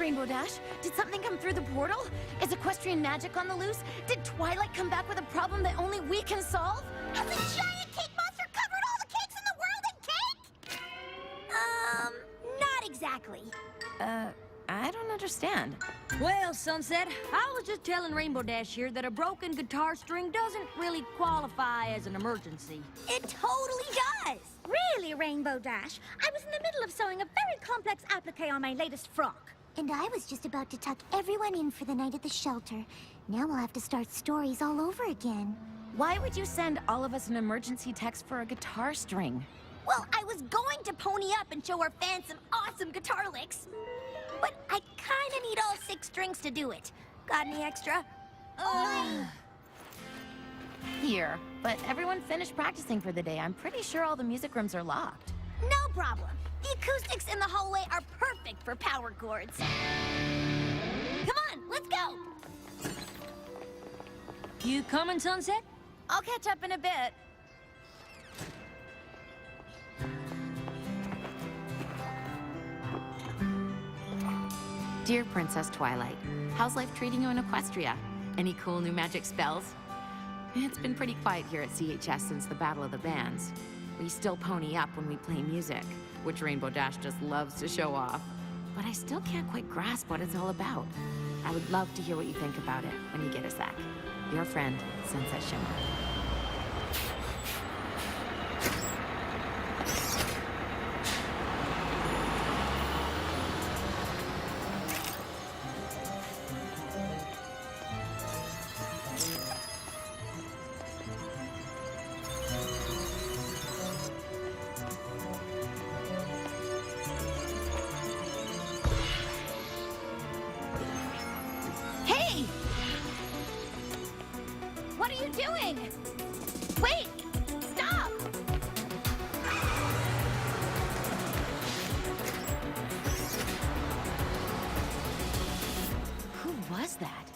Rainbow Dash? Did something come through the portal? Is equestrian magic on the loose? Did Twilight come back with a problem that only we can solve? Has a giant cake monster covered all the cakes in the world in cake? Not exactly. I don't understand. Well, Sunset, I was just telling Rainbow Dash here that a broken guitar string doesn't really qualify as an emergency. It totally does. Really, Rainbow Dash? I was in the middle of sewing a very complex applique on my latest frock. And I was just about to tuck everyone in for the night at the shelter. Now we'll have to start stories all over again. Why would you send all of us an emergency text for a guitar string? Well, I was going to pony up and show our fans some awesome guitar licks. But I kinda need all 6 strings to do it. Got any extra? Here, but everyone finished practicing for the day. I'm pretty sure all the music rooms are locked. No problem. The acoustics in the hallway are perfect for power chords. Come on, let's go! You coming, Sunset? I'll catch up in a bit. Dear Princess Twilight, how's life treating you in Equestria? Any cool new magic spells? It's been pretty quiet here at CHS since the Battle of the Bands. We still pony up when we play music, which Rainbow Dash just loves to show off. But I still can't quite grasp what it's all about. I would love to hear what you think about it when you get a sec. Your friend, Sunset Shimmer. Hey! What are you doing? Wait! Stop! Who was that?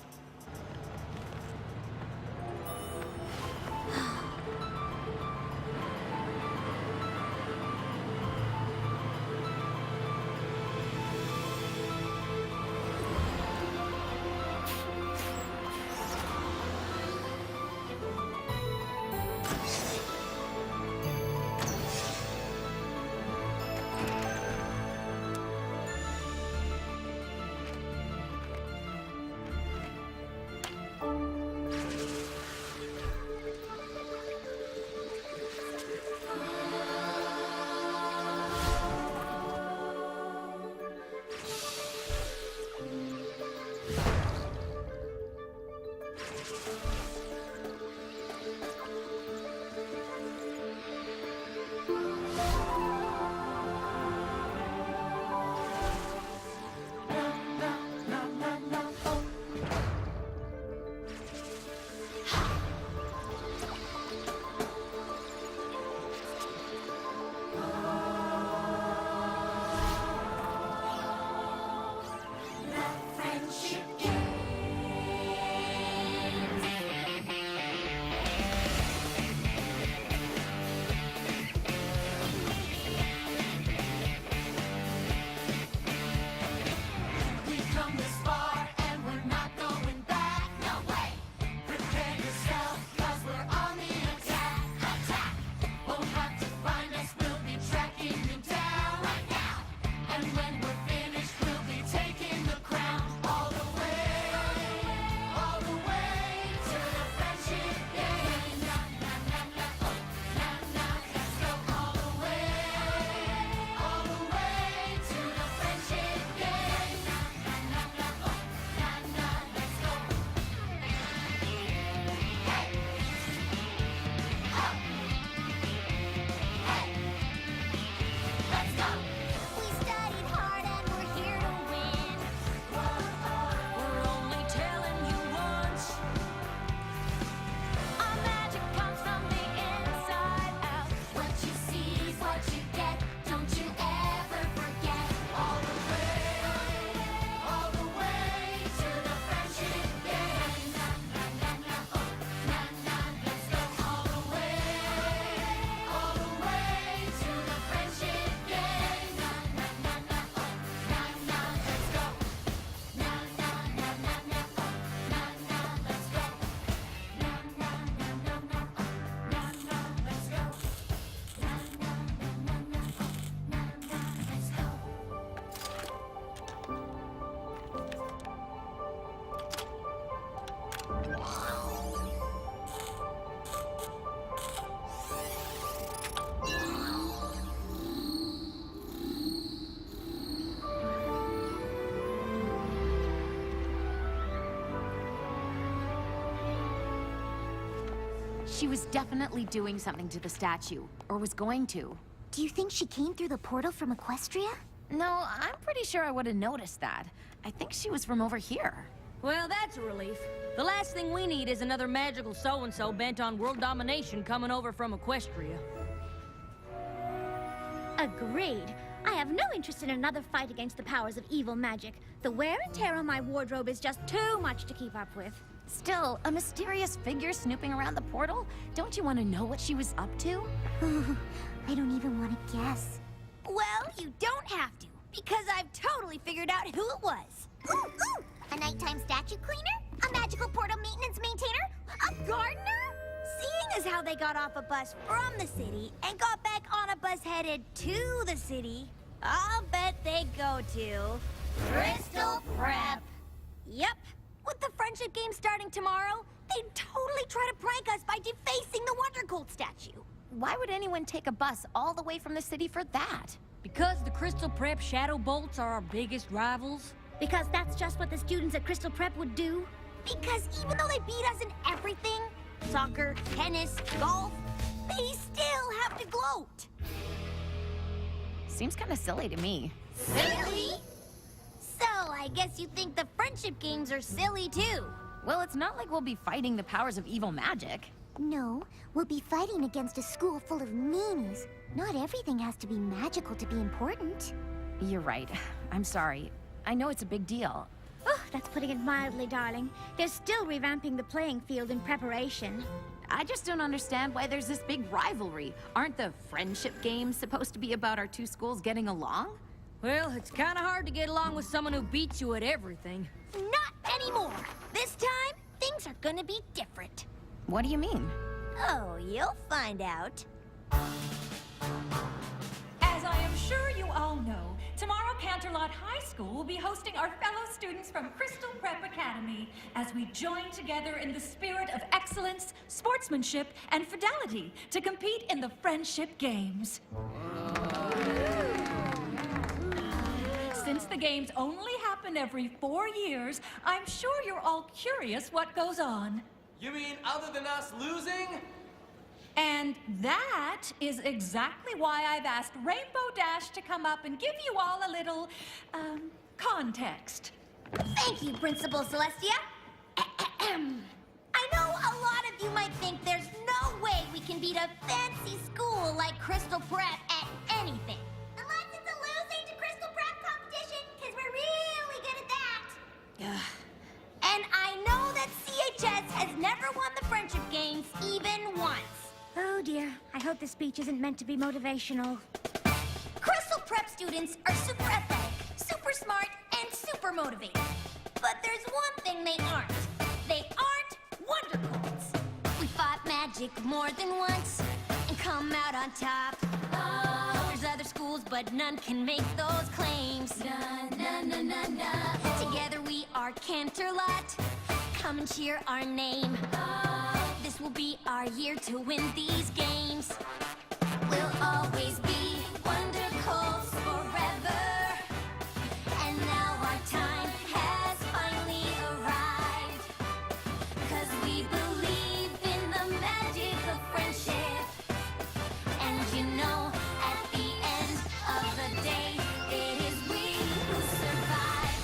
She was definitely doing something to the statue, or was going to. Do you think she came through the portal from Equestria? No, I'm pretty sure I would have noticed that. I think she was from over here. Well, that's a relief. The last thing we need is another magical so-and-so bent on world domination coming over from Equestria. Agreed. I have no interest in another fight against the powers of evil magic. The wear and tear on my wardrobe is just too much to keep up with. Still, a mysterious figure snooping around the portal? Don't you want to know what she was up to? I don't even want to guess. Well, you don't have to, because I've totally figured out who it was. Ooh, ooh! A nighttime statue cleaner? A magical portal maintenance maintainer? A gardener? Seeing as how they got off a bus from the city and got back on a bus headed to the city, I'll bet they go to Crystal Prep. Yep. With the friendship game starting tomorrow, they'd totally try to prank us by defacing the Wonder Gold statue. Why would anyone take a bus all the way from the city for that? Because the Crystal Prep Shadow Bolts are our biggest rivals? Because that's just what the students at Crystal Prep would do. Because even though they beat us in everything, soccer, tennis, golf, they still have to gloat. Seems kind of silly to me. Silly? So, I guess you think the friendship games are silly too. Well, it's not like we'll be fighting the powers of evil magic. No, we'll be fighting against a school full of meanies. Not everything has to be magical to be important. You're right. I'm sorry. I know it's a big deal. Oh, that's putting it mildly, darling. They're still revamping the playing field in preparation. I just don't understand why there's this big rivalry. Aren't the friendship games supposed to be about our two schools getting along? Well, it's kind of hard to get along with someone who beats you at everything. Not anymore. This time, things are gonna be different. What do you mean? Oh, you'll find out. As I am sure you all know, tomorrow Canterlot High School will be hosting our fellow students from Crystal Prep Academy as we join together in the spirit of excellence, sportsmanship, and fidelity to compete in the Friendship Games. Since the games only happen every 4 years, I'm sure you're all curious what goes on. You mean other than us losing? And that is exactly why I've asked Rainbow Dash to come up and give you all a little, context. Thank you, Principal Celestia. I know a lot of you might think there's no way we can beat a fancy school like Crystal Prep at anything. Unless it's a losing to Crystal Prep competition, because we're really good at that. And I know that CHS has never won the Friendship Games even once. Oh dear, I hope this speech isn't meant to be motivational. Crystal Prep students are super athletic, super smart, and super motivated. But there's one thing they aren't. They aren't Wonder Golds. We fought magic more than once and come out on top. There's other schools, but none can make those claims. Together we are Canterlot. Come and cheer our name. This will be our year to win these games. We'll always be Wonder Colts forever. And now our time has finally arrived. 'Cause we believe in the magic of friendship. And you know, at the end of the day, it is we who survive.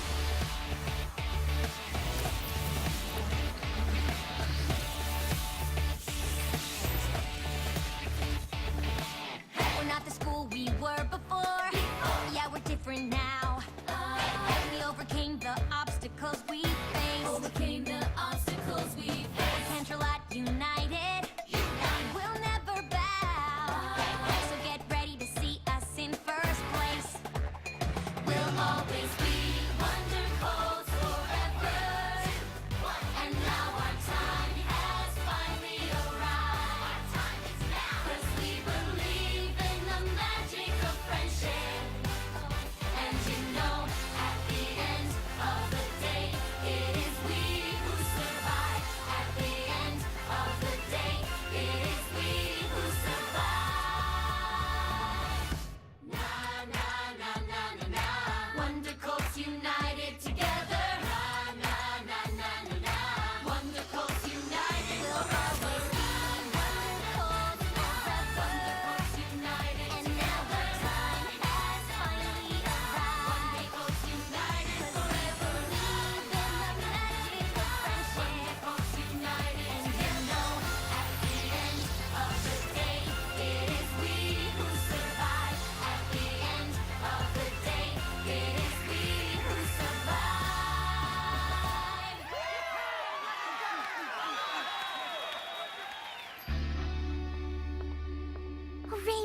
We're not the school we were before. Yeah, we're different now. We overcame the obstacles we faced. Canterlot united. We'll never bow. So get ready to see us in first place. We'll always be Wonder Colts forever. And now our time has finally arrived. 'Cause we believe in the magic of friendship. And you know, at the end of the day, it is we who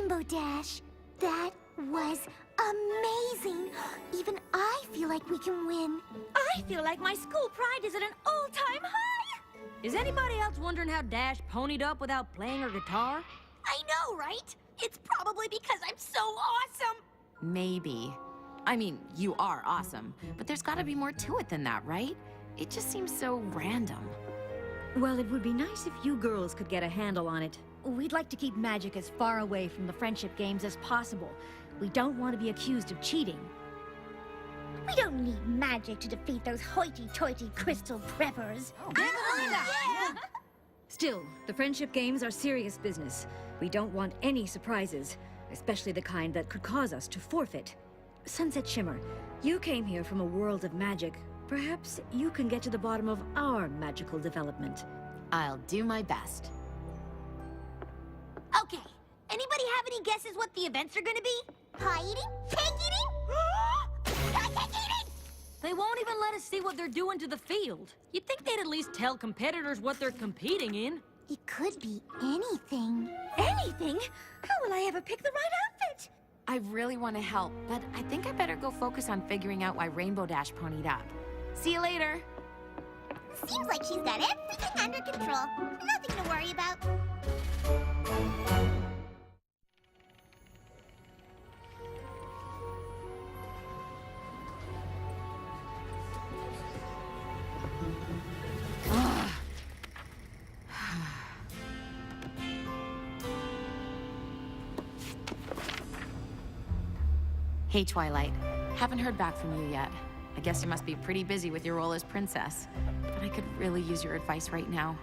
Rainbow Dash. That was amazing. Even I feel like we can win. I feel like my school pride is at an all-time high! Is anybody else wondering how Dash ponied up without playing her guitar? I know, right? It's probably because I'm so awesome. Maybe. I mean, you are awesome, but there's gotta be more to it than that, right? It just seems so random. Well, it would be nice if you girls could get a handle on it. We'd like to keep magic as far away from the friendship games as possible. We don't want to be accused of cheating. We don't need magic to defeat those hoity-toity crystal preppers. Still, the friendship games are serious business. We don't want any surprises, especially the kind that could cause us to forfeit. Sunset Shimmer, you came here from a world of magic. Perhaps you can get to the bottom of our magical development. I'll do my best. Okay, anybody have any guesses what the events are gonna be? Pie eating? Cake eating? Cake eating! They won't even let us see what they're doing to the field. You'd think they'd at least tell competitors what they're competing in. It could be anything. Anything? How will I ever pick the right outfit? I really want to help, but I think I better go focus on figuring out why Rainbow Dash ponied up. See you later. Seems like she's got everything under control. Nothing to worry about. Hey, Twilight. Haven't heard back from you yet. I guess you must be pretty busy with your role as princess. But I could really use your advice right now.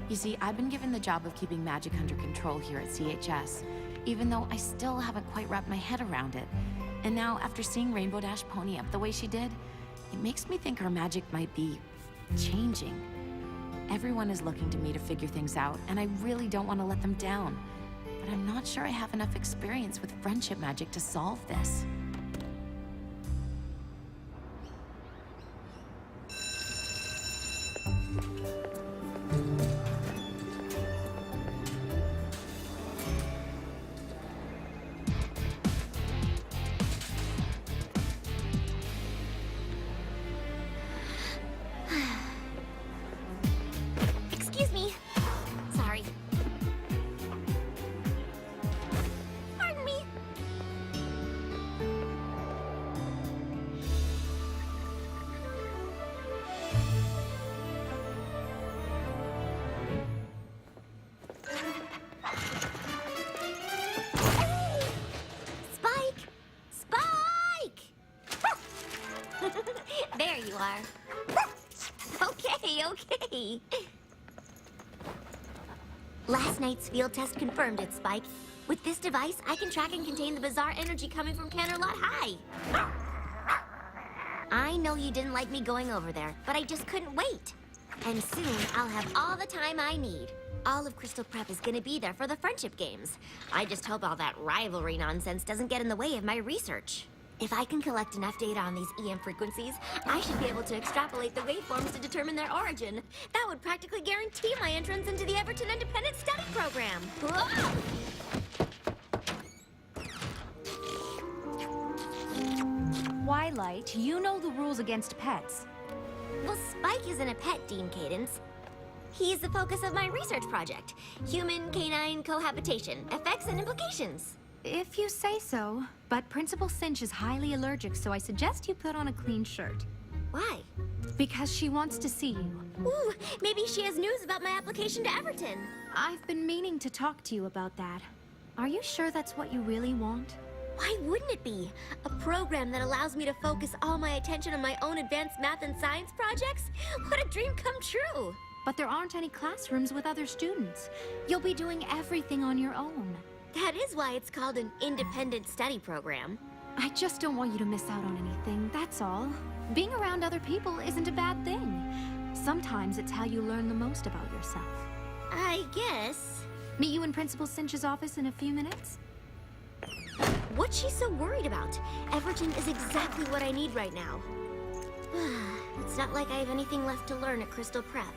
You see, I've been given the job of keeping magic under control here at CHS, even though I still haven't quite wrapped my head around it. And now, after seeing Rainbow Dash pony up the way she did, it makes me think our magic might be changing. Everyone is looking to me to figure things out, and I really don't want to let them down. But I'm not sure I have enough experience with friendship magic to solve this. Excuse me. Sorry. Pardon me. Spike! Spike! There you are. Okay. Last night's field test confirmed it, Spike. With this device, I can track and contain the bizarre energy coming from Canterlot High. I know you didn't like me going over there, but I just couldn't wait. And soon, I'll have all the time I need. All of Crystal Prep is gonna be there for the friendship games. I just hope all that rivalry nonsense doesn't get in the way of my research. If I can collect enough data on these EM frequencies, I should be able to extrapolate the waveforms to determine their origin. That would practically guarantee my entrance into the Everton Independent Study Program. Whoa! Twilight, you know the rules against pets. Well, Spike isn't a pet, Dean Cadence. He's the focus of my research project. Human-canine cohabitation, effects and implications. If you say so. But Principal Cinch is highly allergic, so I suggest you put on a clean shirt. Why? Because she wants to see you. Ooh, maybe she has news about my application to Everton. I've been meaning to talk to you about that. Are you sure that's what you really want? Why wouldn't it be? A program that allows me to focus all my attention on my own advanced math and science projects? What a dream come true! But there aren't any classrooms with other students. You'll be doing everything on your own. That is why it's called an independent study program. I just don't want you to miss out on anything, that's all. Being around other people isn't a bad thing. Sometimes it's how you learn the most about yourself. I guess. Meet you in Principal Cinch's office in a few minutes? What's she so worried about? Everton is exactly what I need right now. It's not like I have anything left to learn at Crystal Prep.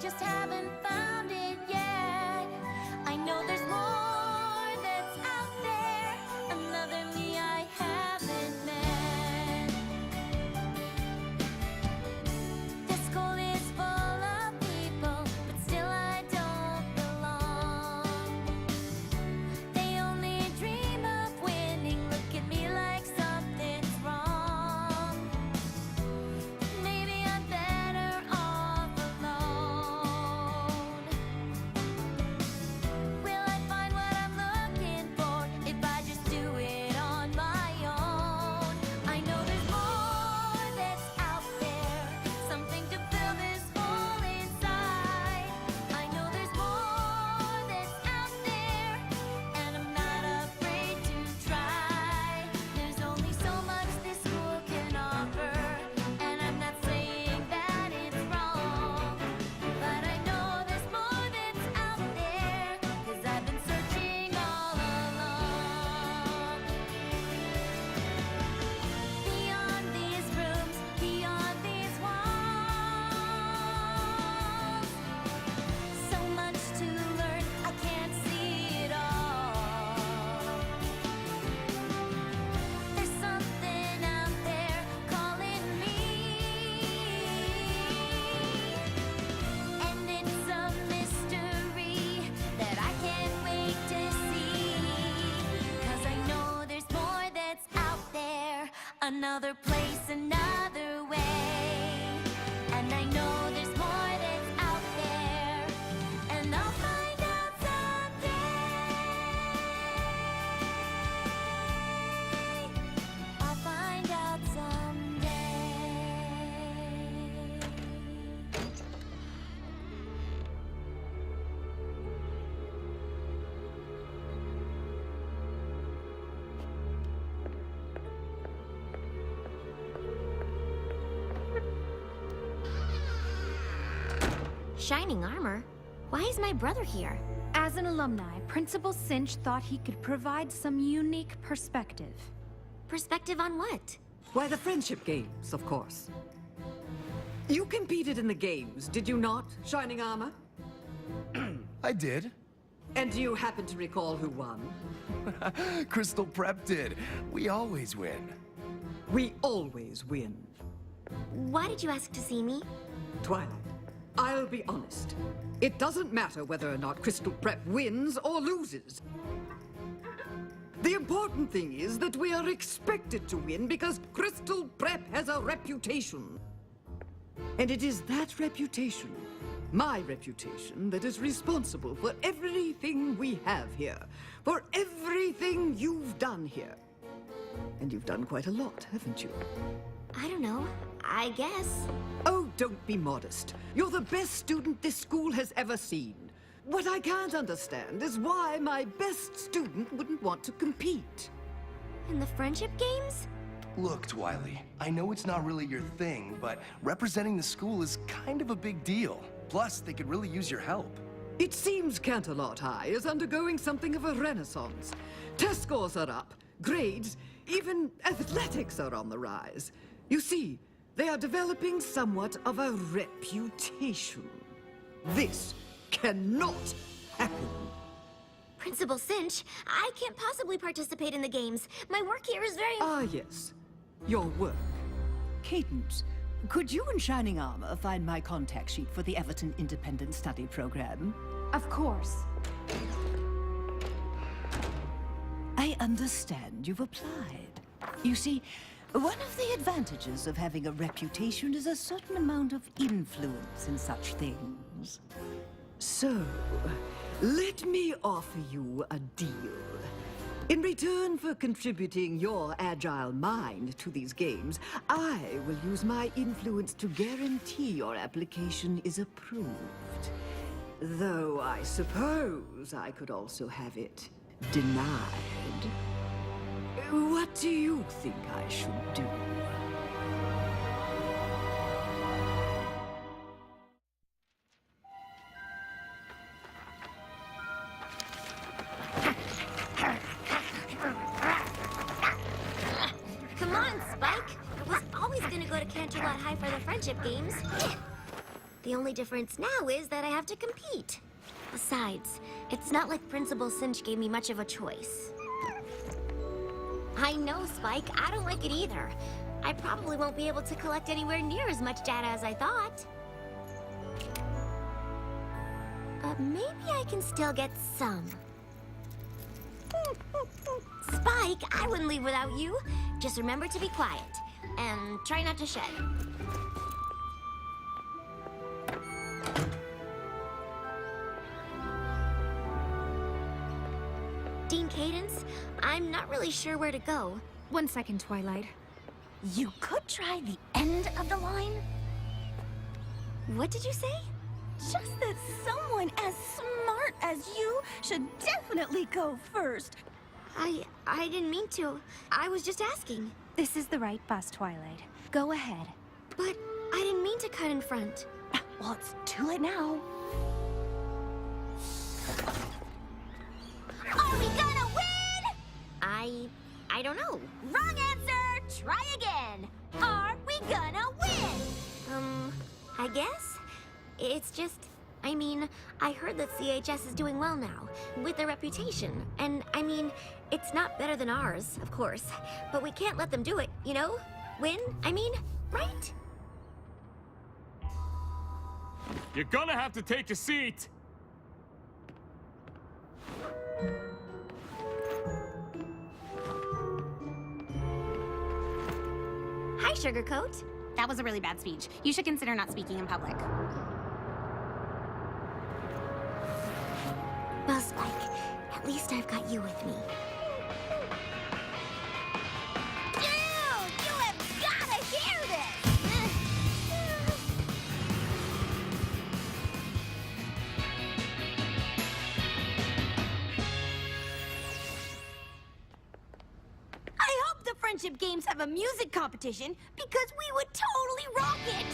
just haven't found it yet. I know there's more that's out there, another me I haven't met. This school is full of people, but still I don't belong. They only dream of winning, look at me like something's wrong. Maybe I'm better off alone. Will I find what I'm looking for if I just do it on my own? I know there's more that's out there, something to fill this hole inside. I know there's more that's out there, and I'm not afraid to try. There's only so much this school can offer, and I'm not saying that it's wrong. But I know there's more that's out there, 'cause I've been searching all along. Beyond these rooms, beyond these walls, so much to learn, I can't see it all. There's something out there calling me, and it's a mystery that I can't wait to see. 'Cause I know there's more that's out there, another place, another way. And I know there's more that's out there, and I'll find out someday. I'll find out someday. Shining armor? Why is my brother here? As an alumni, Principal Cinch thought he could provide some unique perspective. Perspective on what? Why, the friendship games, of course. You competed in the games, did you not, Shining Armor? I did. And do you happen to recall who won? Crystal Prep did. We always win. We always win. Why did you ask to see me? Twilight, I'll be honest. It doesn't matter whether or not Crystal Prep wins or loses. The important thing is that we are expected to win because Crystal Prep has a reputation. And it is that reputation, my reputation, that is responsible for everything we have here, for everything you've done here. And you've done quite a lot, haven't you? I don't know. I guess. Oh, don't be modest. You're the best student this school has ever seen. What I can't understand is why my best student wouldn't want to compete. In the friendship games? Look, Twiley, I know it's not really your thing, but representing the school is kind of a big deal. Plus, they could really use your help. It seems Canterlot High is undergoing something of a renaissance. Test scores are up, grades, even athletics are on the rise. You see, they are developing somewhat of a reputation. This cannot happen. Principal Cinch, I can't possibly participate in the games. My work here is very... Ah, yes. Your work. Cadence, could you and Shining Armor find my contact sheet for the Everton Independent Study Program? Of course. I understand you've applied. You see, one of the advantages of having a reputation is a certain amount of influence in such things. So, let me offer you a deal. In return for contributing your agile mind to these games, I will use my influence to guarantee your application is approved. Though I suppose I could also have it denied. What do you think I should do? Come on, Spike. I was always gonna go to Canterlot High for the friendship games. The only difference now is that I have to compete. Besides, it's not like Principal Cinch gave me much of a choice. I know, Spike. I don't like it either. I probably won't be able to collect anywhere near as much data as I thought. But maybe I can still get some. Spike, I wouldn't leave without you. Just remember to be quiet. And try not to shed. Dean Cadence, I'm not really sure where to go. 1 second, Twilight. You could try the end of the line. What did you say? Just that someone as smart as you should definitely go first. I didn't mean to. I was just asking. This is the right bus, Twilight. Go ahead. But I didn't mean to cut in front. Well, it's too late now. Are we gonna win? I don't know. Wrong answer! Try again. Are we gonna win? I guess. It's just, I mean, I heard that CHS is doing well now, with their reputation. And, I mean, it's not better than ours, of course. But we can't let them do it, you know? Win, I mean, right? You're gonna have to take a seat. Hi, Sugarcoat. That was a really bad speech. You should consider not speaking in public. Well, Spike, at least I've got you with me. Dude, you have gotta hear this! I hope the Friendship Games have a music competition, because we would totally rock it!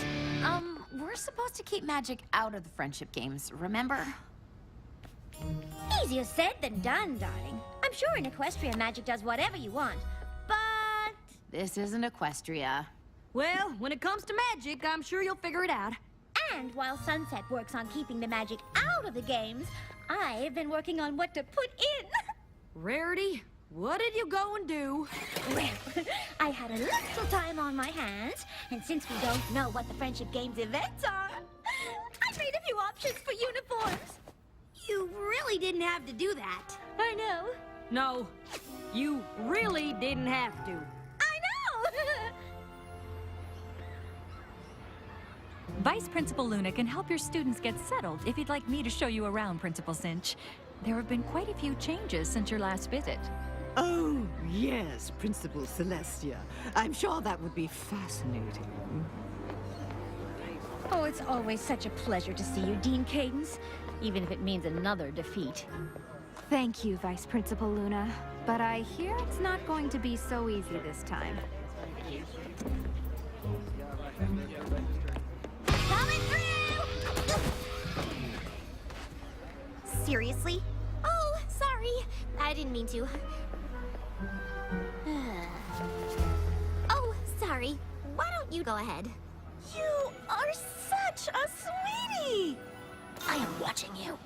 We're supposed to keep magic out of the friendship games, remember? Easier said than done, darling. I'm sure in Equestria magic does whatever you want, but... This isn't Equestria. Well, when it comes to magic, I'm sure you'll figure it out. And while Sunset works on keeping the magic out of the games, I've been working on what to put in. Rarity, what did you go and do? Well, I had a little time on my hands, and since we don't know what the Friendship Games events are, I made a few options for uniforms. You really didn't have to do that. I know. No, you really didn't have to. I know! Vice Principal Luna can help your students get settled if you'd like me to show you around, Principal Cinch. There have been quite a few changes since your last visit. Oh, yes, Principal Celestia. I'm sure that would be fascinating. Oh, it's always such a pleasure to see you, Dean Cadence, even if it means another defeat. Thank you, Vice Principal Luna. But I hear it's not going to be so easy this time. Coming through! Seriously? Oh, sorry. I didn't mean to. Oh, sorry. Why don't you go ahead? You are such a sweetie! I am watching you.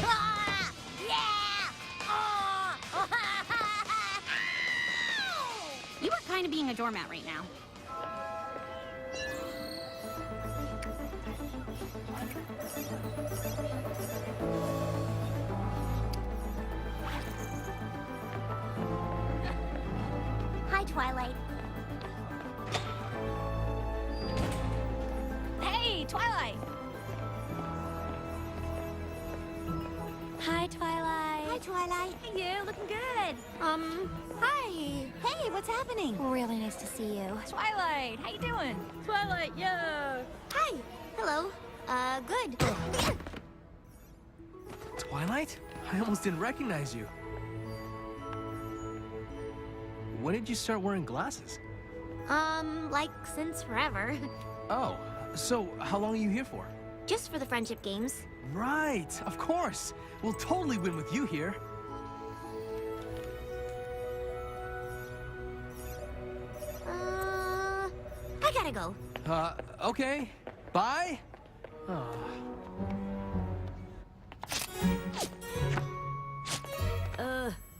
Ah! Yeah! Ah! You are kind of being a doormat right now. Hi, Twilight. Hey, Twilight! Hi, Twilight. Hi, Twilight. Hey, you, looking good. Hi. Hey, what's happening? Really nice to see you. Twilight, how you doing? Twilight, yo! Hi. Hello. Good. Twilight? I almost didn't recognize you. When did you start wearing glasses? Like since forever. Oh, so how long are you here for? Just for the friendship games. Right, of course. We'll totally win with you here. gotta go. Okay. Bye?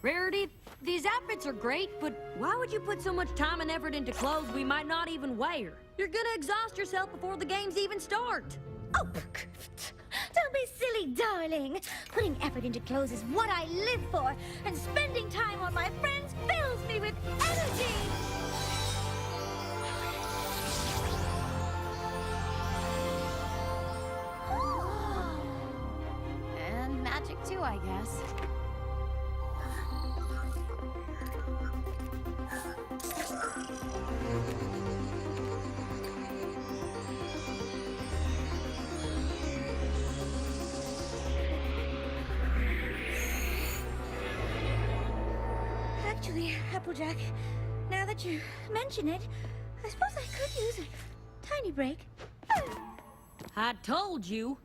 Rarity, these outfits are great, but why would you put so much time and effort into clothes we might not even wear? You're gonna exhaust yourself before the games even start. Oh, don't be silly, darling. Putting effort into clothes is what I live for, and spending time on my friends fills me with energy. And magic too, I guess. Actually, Applejack, now that you mention it, I suppose I could use a tiny break. I told you.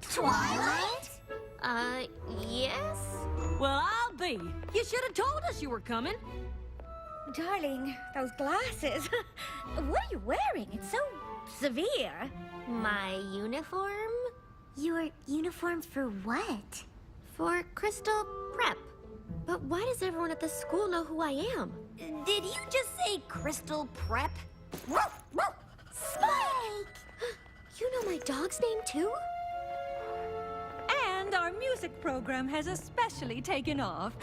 Twilight? Yes? Well, I'll be. You should have told us you were coming. Darling, those glasses. What are you wearing? It's so severe. My uniform? Your uniform for what? For Crystal Prep. But why does everyone at the school know who I am? Did you just say Crystal Prep? Spike! You know my dog's name too? And our music program has especially taken off.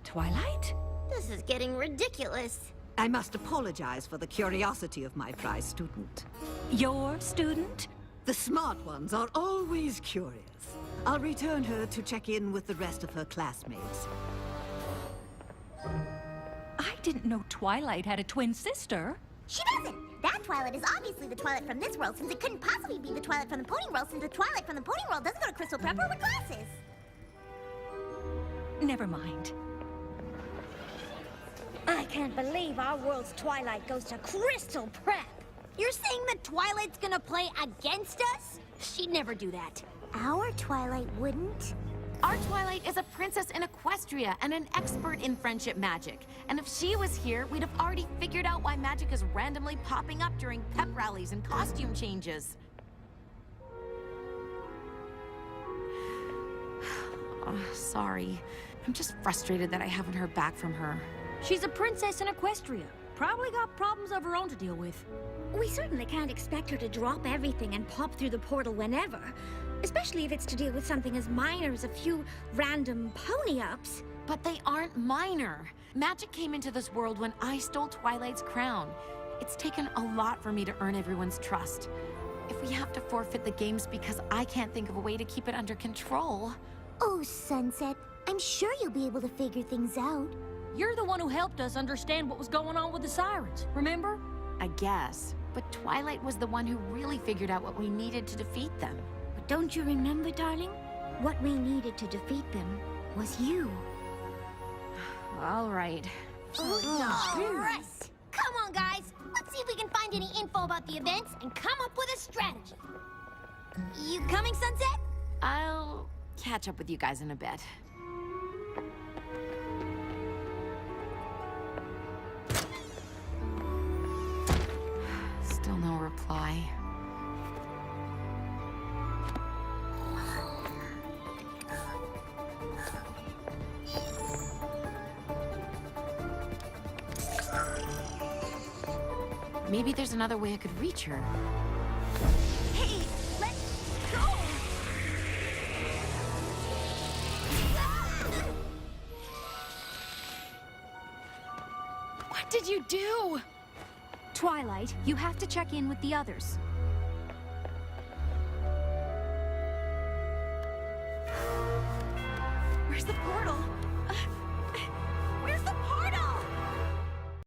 Twilight? This is getting ridiculous. I must apologize for the curiosity of my prize student. Your student? The smart ones are always curious. I'll return her to check in with the rest of her classmates. I didn't know Twilight had a twin sister. She doesn't. That Twilight is obviously the Twilight from this world, since it couldn't possibly be the Twilight from the Pony World, since the Twilight from the Pony World doesn't go to Crystal Prep or with glasses. Never mind. I can't believe our world's Twilight goes to Crystal Prep. You're saying that Twilight's gonna play against us? She'd never do that. Our Twilight wouldn't? Our Twilight is a princess in Equestria and an expert in friendship magic. And if she was here, we'd have already figured out why magic is randomly popping up during pep rallies and costume changes. Sorry. I'm just frustrated that I haven't heard back from her. She's a princess in Equestria. Probably got problems of her own to deal with. We certainly can't expect her to drop everything and pop through the portal whenever. Especially if it's to deal with something as minor as a few random pony-ups. But they aren't minor. Magic came into this world when I stole Twilight's crown. It's taken a lot for me to earn everyone's trust. If we have to forfeit the games because I can't think of a way to keep it under control... Oh, Sunset, I'm sure you'll be able to figure things out. You're the one who helped us understand what was going on with the sirens, remember? I guess. But Twilight was the one who really figured out what we needed to defeat them. But don't you remember, darling? What we needed to defeat them was you. All right. All right. Come on, guys. Let's see if we can find any info about the events and come up with a strategy. You coming, Sunset? I'll catch up with you guys in a bit. Still no reply. Maybe there's another way I could reach her. Hey, let's go! What did you do? Twilight, you have to check in with the others. Where's the portal?